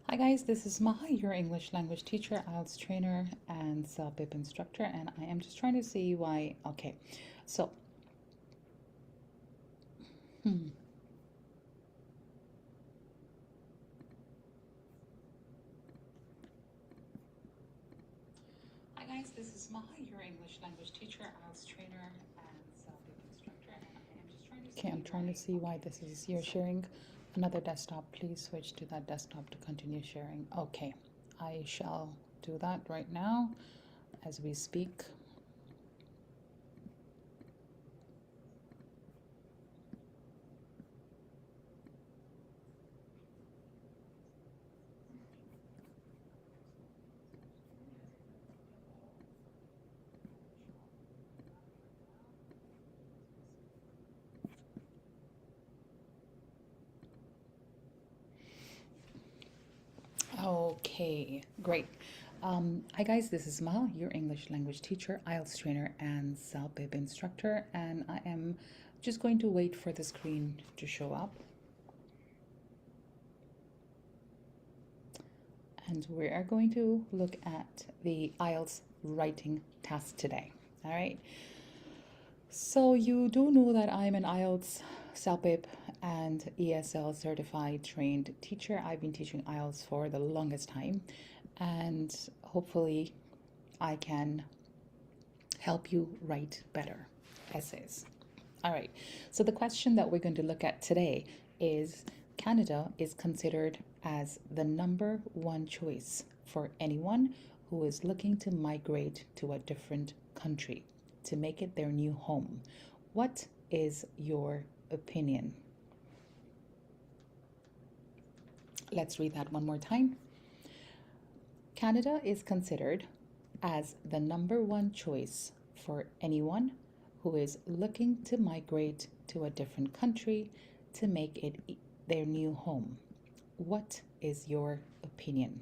Hi guys, this is Maha, your English language teacher, IELTS trainer, and self-pip instructor, and I am just trying to see why. Okay, so hmm, hi guys, this is Maha, your English language teacher, IELTS trainer, and self-pip instructor, and I am just trying to see. Okay, I'm trying to see why this is. You're sharing another desktop. Please switch to that desktop to continue sharing. Okay, I shall do that right now as we speak. Okay, great. Hi guys, this is Mal, your English language teacher, IELTS trainer, and self-pip instructor, and I am just going to wait for the screen to show up. And we are going to look at the IELTS writing task today. All right. So you do know that I'm an IELTS, self-pip, and ESL certified trained teacher. I've been teaching IELTS for the longest time, and hopefully I can help you write better essays. All right, so the question that we're going to look at today is Canada is considered as the number one choice for anyone who is looking to migrate to a different country to make it their new home. What is your opinion? Let's read that one more time. Canada is considered as the number one choice for anyone who is looking to migrate to a different country to make it their new home. What is your opinion?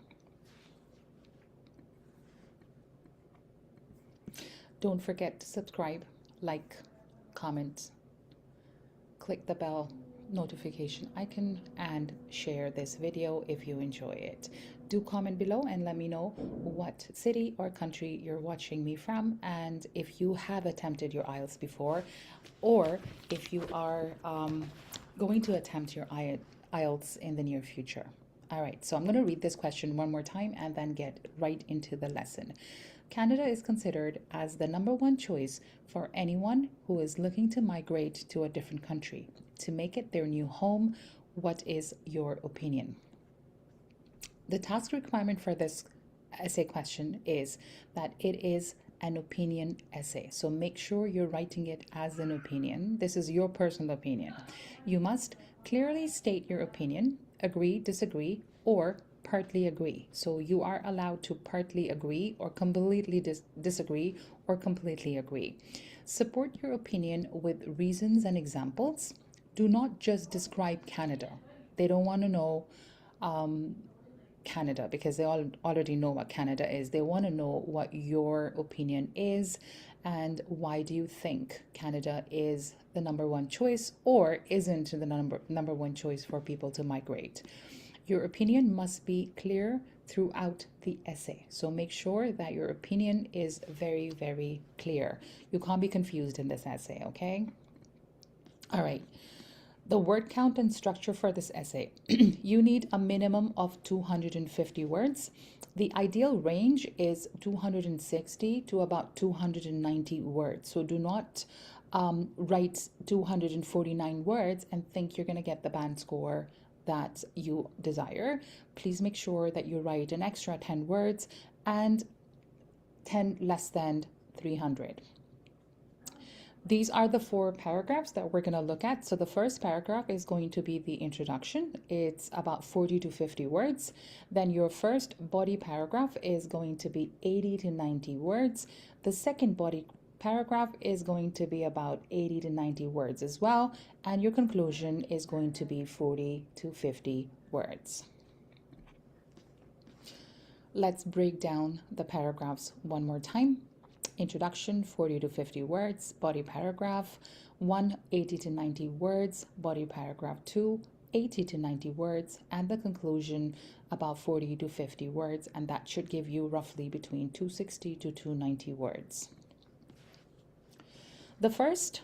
Don't forget to subscribe, like, comment, click the bell notification icon, and share this video if you enjoy it. Do comment below and let me know what city or country you're watching me from, and if you have attempted your IELTS before, or if you are going to attempt your IELTS in the near future. All right, so I'm going to read this question one more time and then get right into the lesson. Canada is considered as the number one choice for anyone who is looking to migrate to a different country to make it their new home. What is your opinion? The task requirement for this essay question is that it is an opinion essay. So make sure you're writing it as an opinion. This is your personal opinion. You must clearly state your opinion, agree, disagree, or partly agree. So you are allowed to partly agree or completely disagree or completely agree. Support your opinion with reasons and examples. Do not just describe Canada. They don't want to know Canada because they all already know what Canada is. They want to know what your opinion is and why do you think Canada is the number one choice or isn't the number one choice for people to migrate. Your opinion must be clear throughout the essay. So make sure that your opinion is very, very clear. You can't be confused in this essay, okay? All right. The word count and structure for this essay. You need a minimum of 250 words. The ideal range is 260 to about 290 words. So do not write 249 words and think you're going to get the band score that you desire. Please make sure that you write an extra 10 words and 10 less than 300. These are the 4 paragraphs that we're going to look at. So the first paragraph is going to be the introduction. It's about 40 to 50 words. Then your first body paragraph is going to be 80 to 90 words. The second body paragraph is going to be about 80 to 90 words as well. And your conclusion is going to be 40 to 50 words. Let's break down the paragraphs one more time. Introduction, 40 to 50 words. Body paragraph 1, 80 to 90 words. Body paragraph 2, 80 to 90 words, and the conclusion about 40 to 50 words, and that should give you roughly between 260 to 290 words. The first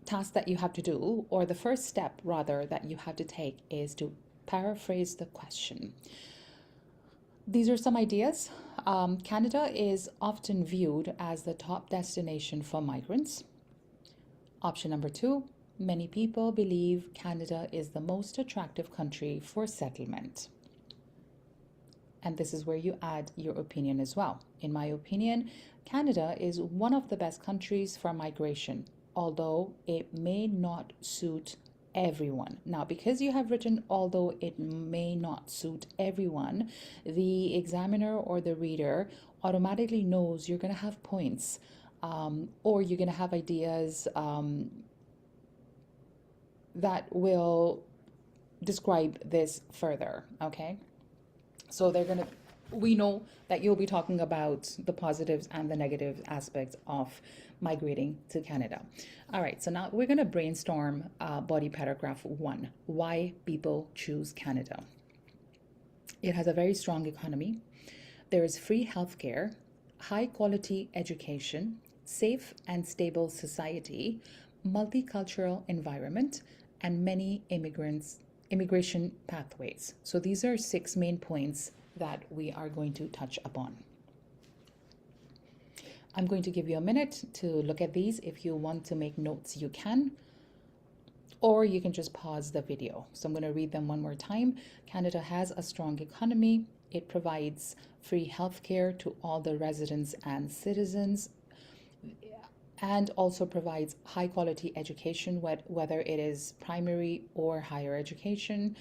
task that you have to do, or the first step rather, that you have to take is to paraphrase the question. These are some ideas. Canada is often viewed as the top destination for migrants. Option number 2, many people believe Canada is the most attractive country for settlement. And this is where you add your opinion as well. In my opinion, Canada is one of the best countries for migration, although it may not suit everyone. Now, because you have written although it may not suit everyone, the examiner or the reader automatically knows you're going to have points, or you're going to have ideas that will describe this further, okay? So we know that you'll be talking about the positives and the negative aspects of migrating to Canada. All right, so now we're going to brainstorm body paragraph 1, why people choose Canada. It has a very strong economy. There is free healthcare, high quality education, safe and stable society, multicultural environment, and many immigration pathways. So these are 6 main points that we are going to touch upon. I'm going to give you a minute to look at these. If you want to make notes, you can, or you can just pause the video. So I'm going to read them one more time. Canada has a strong economy. It provides free healthcare to all the residents and citizens, and also provides high quality education, whether it is primary or higher education.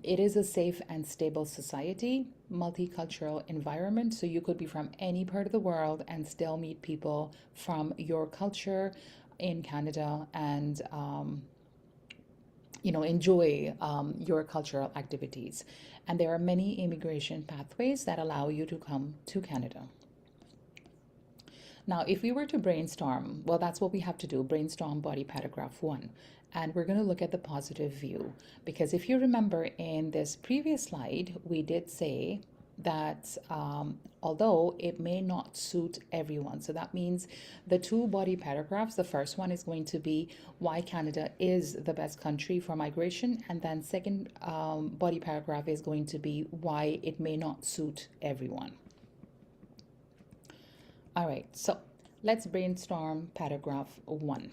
It is a safe and stable society, multicultural environment, so you could be from any part of the world and still meet people from your culture in Canada and enjoy your cultural activities. And there are many immigration pathways that allow you to come to Canada. Now, if we were to brainstorm, well, that's what we have to do, brainstorm body paragraph 1. And we're going to look at the positive view, because if you remember in this previous slide, we did say that although it may not suit everyone, so that means the 2 body paragraphs, the first one is going to be why Canada is the best country for migration, and then second body paragraph is going to be why it may not suit everyone. All right, so let's brainstorm paragraph 1.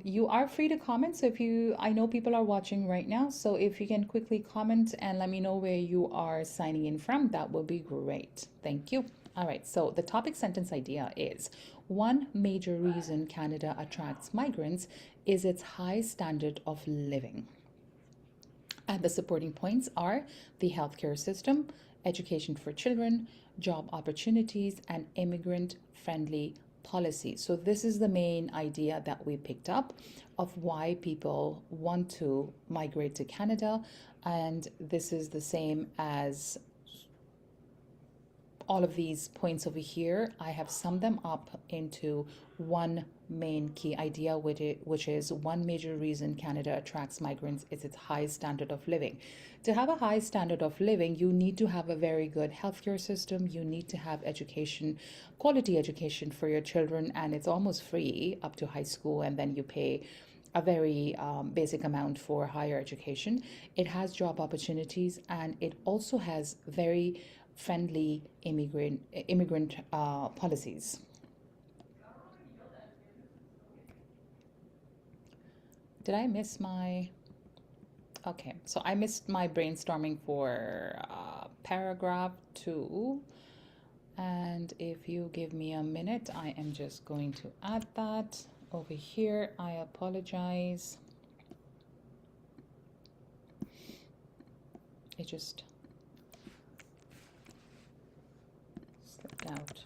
You are free to comment. So I know people are watching right now. So if you can quickly comment and let me know where you are signing in from, that would be great. Thank you. All right, so the topic sentence idea is, one major reason Canada attracts migrants is its high standard of living. And the supporting points are the healthcare system, education for children, job opportunities, and immigrant-friendly policies. So this is the main idea that we picked up of why people want to migrate to Canada. And this is the same as all of these points over here. I have summed them up into one main key idea, which is one major reason Canada attracts migrants is its high standard of living. To have a high standard of living, you need to have a very good healthcare system. You need to have education, quality education for your children, and it's almost free up to high school, and then you pay a very basic amount for higher education. It has job opportunities, and it also has very friendly immigrant policies. Did I miss my... Okay, so I missed my brainstorming for paragraph 2. And if you give me a minute, I am just going to add that over here. I apologize. It just slipped out.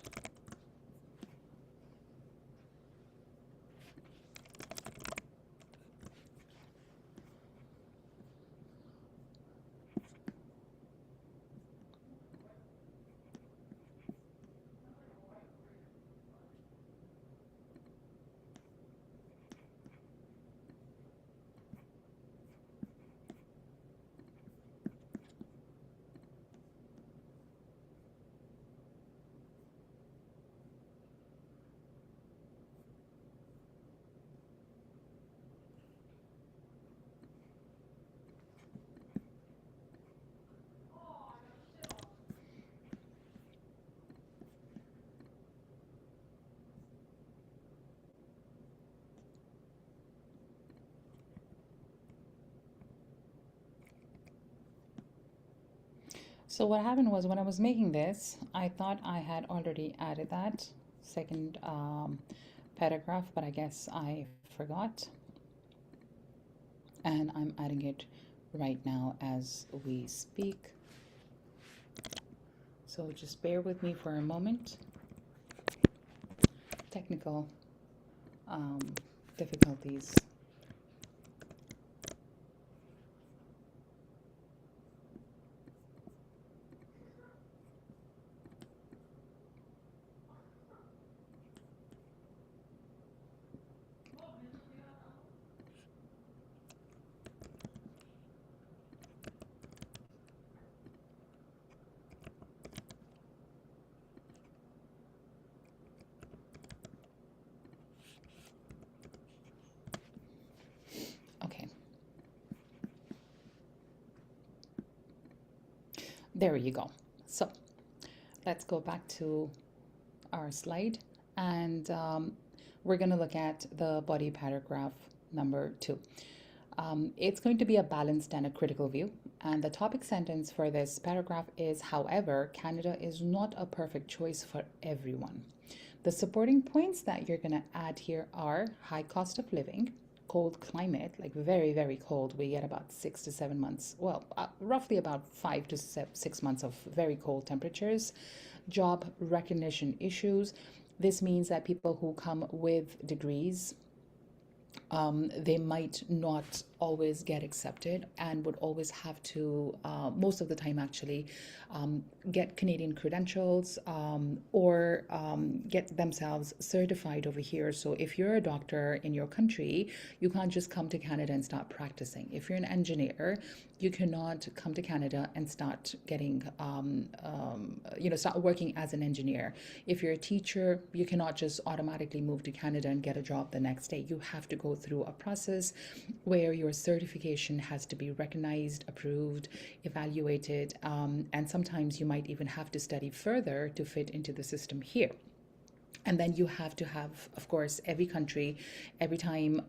So what happened was when I was making this, I thought I had already added that second paragraph, but I guess I forgot. And I'm adding it right now as we speak. So just bear with me for a moment. Technical um, difficulties. Okay, there you go. So let's go back to our slide, and we're going to look at the body paragraph number 2. It's going to be a balanced and a critical view. And the topic sentence for this paragraph is, however, Canada is not a perfect choice for everyone. The supporting points that you're going to add here are high cost of living, cold climate, like very, very cold. We get about 6 to 7 months, well, roughly about 5 to 6 months of very cold temperatures, job recognition issues. This means that people who come with degrees, they might not always get accepted and would always have to, most of the time actually, get Canadian credentials, or get themselves certified over here. So if you're a doctor in your country, you can't just come to Canada and start practicing. If you're an engineer, you cannot come to Canada and start getting, start working as an engineer. If you're a teacher, you cannot just automatically move to Canada and get a job the next day. You have to go through a process where your certification has to be recognized, approved, evaluated, and sometimes you might even have to study further to fit into the system here. And then you have to have, of course, every country, every time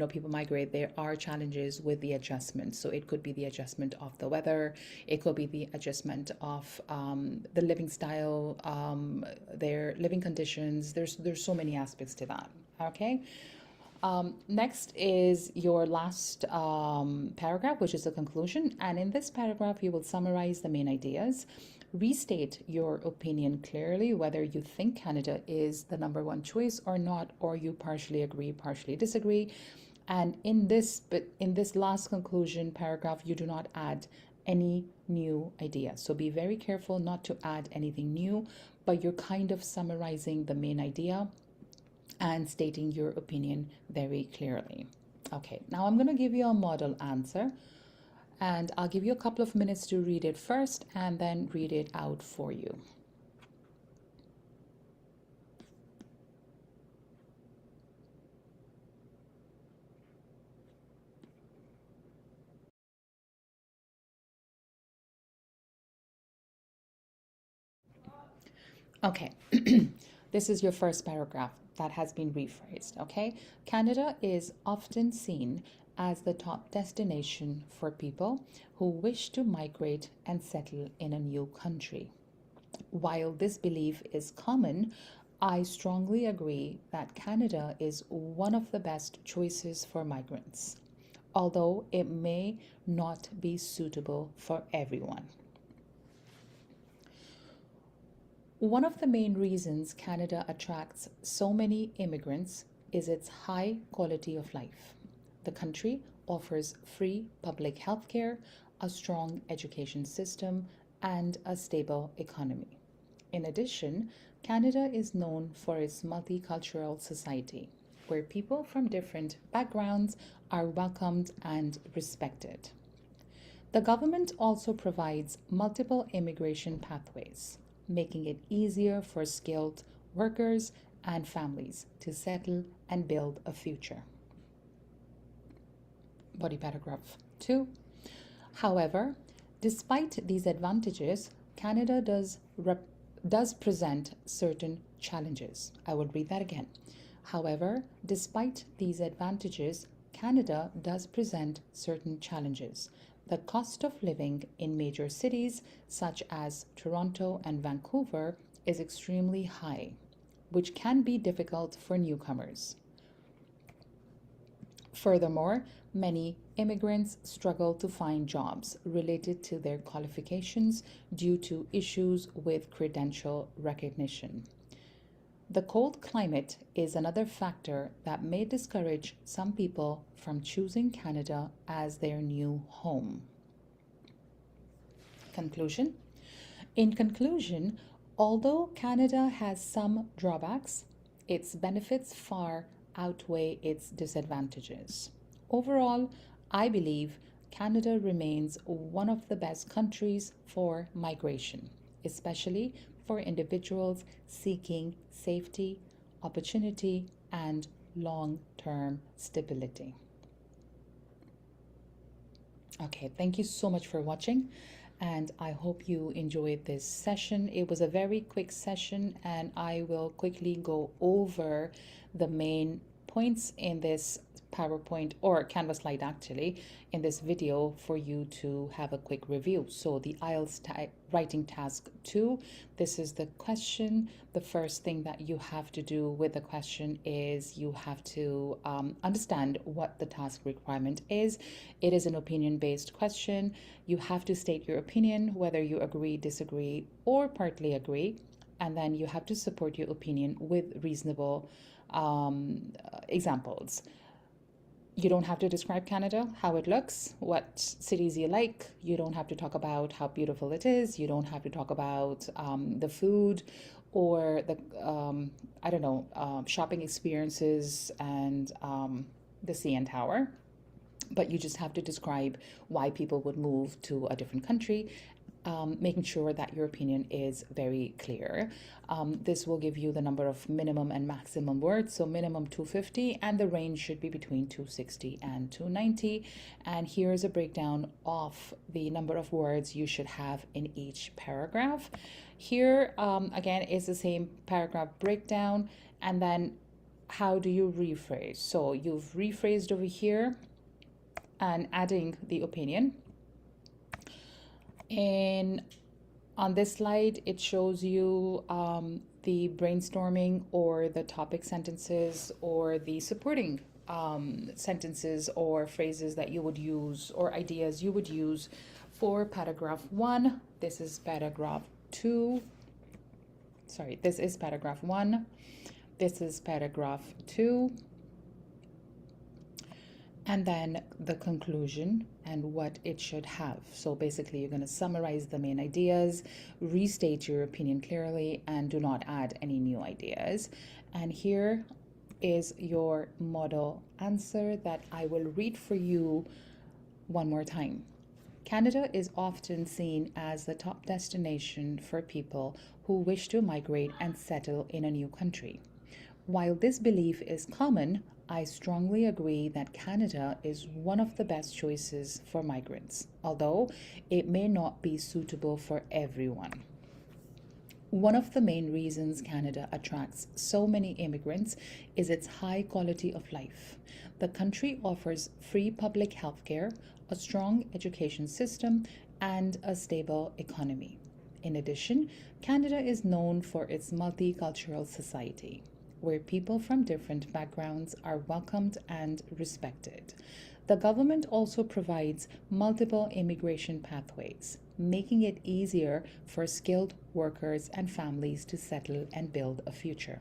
people migrate, there are challenges with the adjustment. So it could be the adjustment of the weather, it could be the adjustment of the living style, their living conditions. There's so many aspects to that. Okay. Next is your last paragraph, which is the conclusion. And in this paragraph, you will summarize the main ideas, restate your opinion clearly, whether you think Canada is the number one choice or not, or you partially agree, partially disagree. And in this last conclusion paragraph, you do not add any new ideas. So be very careful not to add anything new, but you're kind of summarizing the main idea and stating your opinion very clearly. Okay, now I'm going to give you a model answer, and I'll give you a couple of minutes to read it first and then read it out for you. Okay, this is your first paragraph that has been rephrased. Okay, Canada is often seen as the top destination for people who wish to migrate and settle in a new country. While this belief is common, I strongly agree that Canada is one of the best choices for migrants, although it may not be suitable for everyone. One of the main reasons Canada attracts so many immigrants is its high quality of life. The country offers free public health care, a strong education system, and a stable economy. In addition, Canada is known for its multicultural society, where people from different backgrounds are welcomed and respected. The government also provides multiple immigration pathways, making it easier for skilled workers and families to settle and build a future. Body paragraph 2. However, despite these advantages, Canada does present certain challenges. I will read that again. However, despite these advantages, Canada does present certain challenges. The cost of living in major cities such as Toronto and Vancouver is extremely high, which can be difficult for newcomers. Furthermore, many immigrants struggle to find jobs related to their qualifications due to issues with credential recognition. The cold climate is another factor that may discourage some people from choosing Canada as their new home. Conclusion. In conclusion, although Canada has some drawbacks, its benefits far outweigh its disadvantages. Overall, I believe Canada remains one of the best countries for migration, especially for individuals seeking safety, opportunity, and long term stability. Okay, thank you so much for watching, and I hope you enjoyed this session. It was a very quick session, and I will quickly go over the main points in this PowerPoint or Canvas slide actually in this video for you to have a quick review. So the IELTS writing task 2, this is the question. The first thing that you have to do with the question is you have to understand what the task requirement is. It is an opinion-based question. You have to state your opinion, whether you agree, disagree, or partly agree, and then you have to support your opinion with reasonable examples. You don't have to describe Canada, how it looks, what cities you like. You don't have to talk about how beautiful it is. You don't have to talk about the food or the, shopping experiences and the CN Tower. But you just have to describe why people would move to a different country, making sure that your opinion is very clear. This will give you the number of minimum and maximum words. So minimum 250 and the range should be between 260 and 290. And here's a breakdown of the number of words you should have in each paragraph. Here, again, is the same paragraph breakdown. And then how do you rephrase? So you've rephrased over here and adding the opinion. And on this slide, it shows you the brainstorming or the topic sentences or the supporting sentences or phrases that you would use or ideas you would use for paragraph 1. This is paragraph 2. Sorry, this is paragraph 1. This is paragraph 2. And then the conclusion and what it should have. So basically, you're going to summarize the main ideas, restate your opinion clearly, and do not add any new ideas. And here is your model answer that I will read for you one more time. Canada is often seen as the top destination for people who wish to migrate and settle in a new country. While this belief is common, I strongly agree that Canada is one of the best choices for migrants, although it may not be suitable for everyone. One of the main reasons Canada attracts so many immigrants is its high quality of life. The country offers free public health care, a strong education system, and a stable economy. In addition, Canada is known for its multicultural society, where people from different backgrounds are welcomed and respected. The government also provides multiple immigration pathways, making it easier for skilled workers and families to settle and build a future.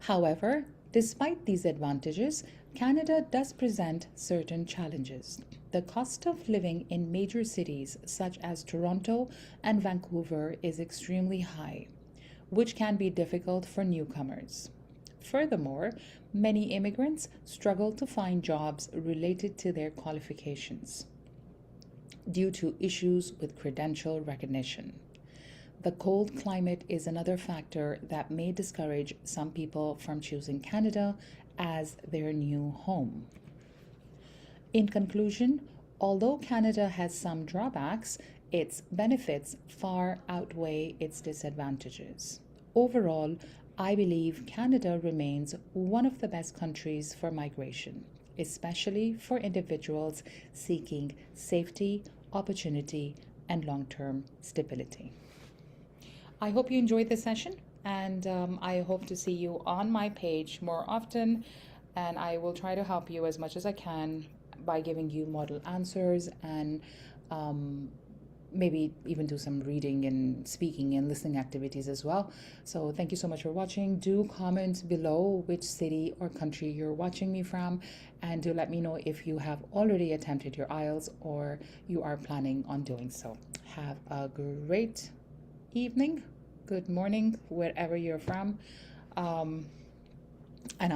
However, despite these advantages, Canada does present certain challenges. The cost of living in major cities such as Toronto and Vancouver is extremely high, which can be difficult for newcomers. Furthermore, many immigrants struggle to find jobs related to their qualifications due to issues with credential recognition. The cold climate is another factor that may discourage some people from choosing Canada as their new home. In conclusion, although Canada has some drawbacks, its benefits far outweigh its disadvantages. Overall, I believe Canada remains one of the best countries for migration, especially for individuals seeking safety, opportunity, and long term stability. I hope you enjoyed this session, and I hope to see you on my page more often. And I will try to help you as much as I can by giving you model answers and um, maybe even do some reading and speaking and listening activities as well. So thank you so much for watching. Do comment below which city or country you're watching me from, and do let me know if you have already attempted your IELTS or you are planning on doing so. Have a great evening, good morning, wherever you're from. And